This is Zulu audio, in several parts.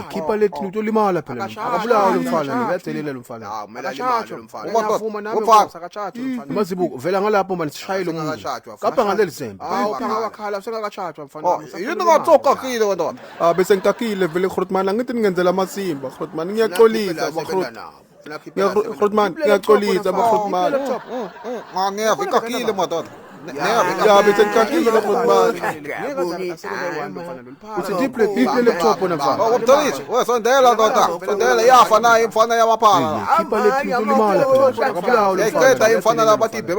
Khipha lethi utolimala phela. Akabulawa lo mfana, uyadelela lo mfana. Hawu kumele alimale lo mfana. Ngiyavuma nami sakathathwa mfana. Mazibuko vela ngalapho manje sishaye lo muntu. Kapha ngaleli sembe. Hawu phanga wakhala sengakathathwa mfana. Yini ungathokakile wena? Bese ngikakile vele Grootman angithi ningenzela amasimba Grootman ngiyaxolisa Grootman ngiyaxolisa Grootman. Ngiyava ikakile madoda. Ya bese ngikakile Grootman. Uthi diple laptop na mfana. Utolisi, wewe sondela ndoda. Sondela yafa naye mfana yamaphala. Khipha lethi utolimala phela. Akabulawa lo mfana. Eqeda imfana labatibe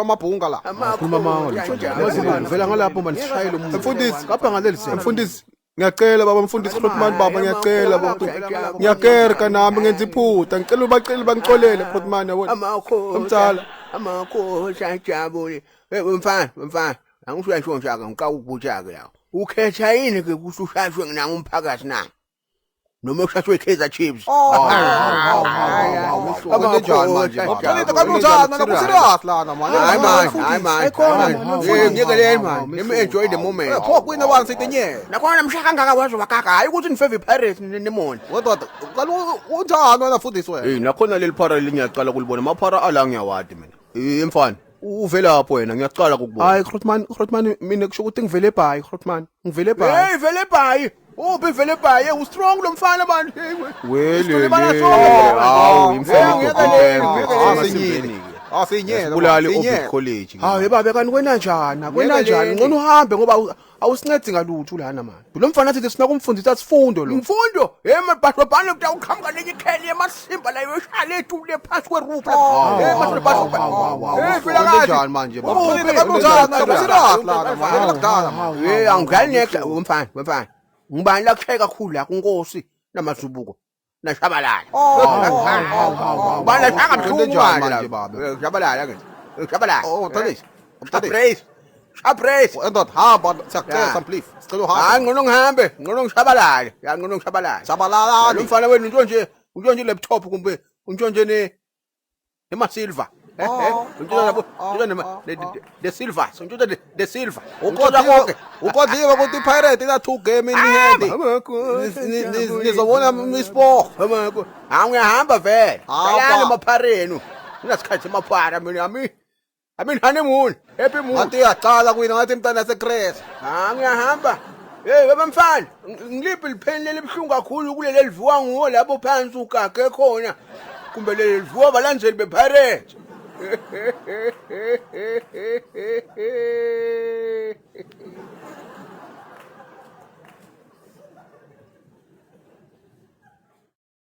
amabhunga la. Khuluma mangalo. Mazibuko vela ngalapho manje sishaye lo muntu. Mfundisi, kapha ngaleli sembe. Mfundisi ngiyacela baba mfundisi Grootman baba ngiyacela baba ngiyakerka nami ngenza iphutha ngicela ubacela bangixolele Grootman yabona umtshala amakho sajabule mfana angisho njaka ngikawubutshaka la ukhetha yini ke kusushashwe nginanga umphakathi na noma ushashwe Kaizer Chiefs Abakanjani manje baba kanjani nakusirious lana manje hayi man ngiyekeleni man let me enjoy the moment pho kwina wani sitinye nakhona mshaka ngaka wazi wakaka hayi ukuthi ni favor Pirates nemoni wodwa unjani wena mfundisi wena nakhona leli phara ngiyaqala kulibona maphara ala ngiyawadi mina mfana uvela lapho wena ngiyaqala ukubona hayi Grootman mina kusho ukuthi ngivele eBhayi Grootman ngivele eBhayi hey vele eBhayi uphi vele eBhayi u strong lo mfana manje wele hawu imfana asinyela bulale uBig College hayi baba kanti kwenanjani ngcono uhambe ngoba awusincedi ngalutho lana manje lo mfana athi sina kumfundisa asifundo lo mfundo basho kuta uqhamuka lenye ikheli yemasimba la yoshale etule phansi kweroof kanjani manje baba kanjani nakusirious lana manje lakudala angidlali nexa mfana ngibani la kushaya kakhulu la kunkosi namazubuko nashabalala bana shaka mhlungu manje baba shabalala ke shabalala Praise. Endot hamba sakhe samplif. Sicela uhamba. Hayi ngcono ngihambe, ngcono ngishabalala. Ya ngcono ngishabalala. Shabalala. Lo mfana wenu untshonje laptop kumbe untshonje emasilver. The silver. Untshonje the silver. Ukodliwe ukuthi Pirate ila 2 game in hand. Nizobona mispo. Ngiyahamba vele. Ayana mapharenu. Unasikhathi emaphara mina honeymoon. Happy moon. Athi yaqala kwina ngathi mntana seChrist. Ngiyahamba. Hey baba mfana, ngiliphi lipheni lelibhlungu kakhulu kuleli livuka nguwo lapho phansi ugage khona. Kumbe leli livuka balandzeli bePirates.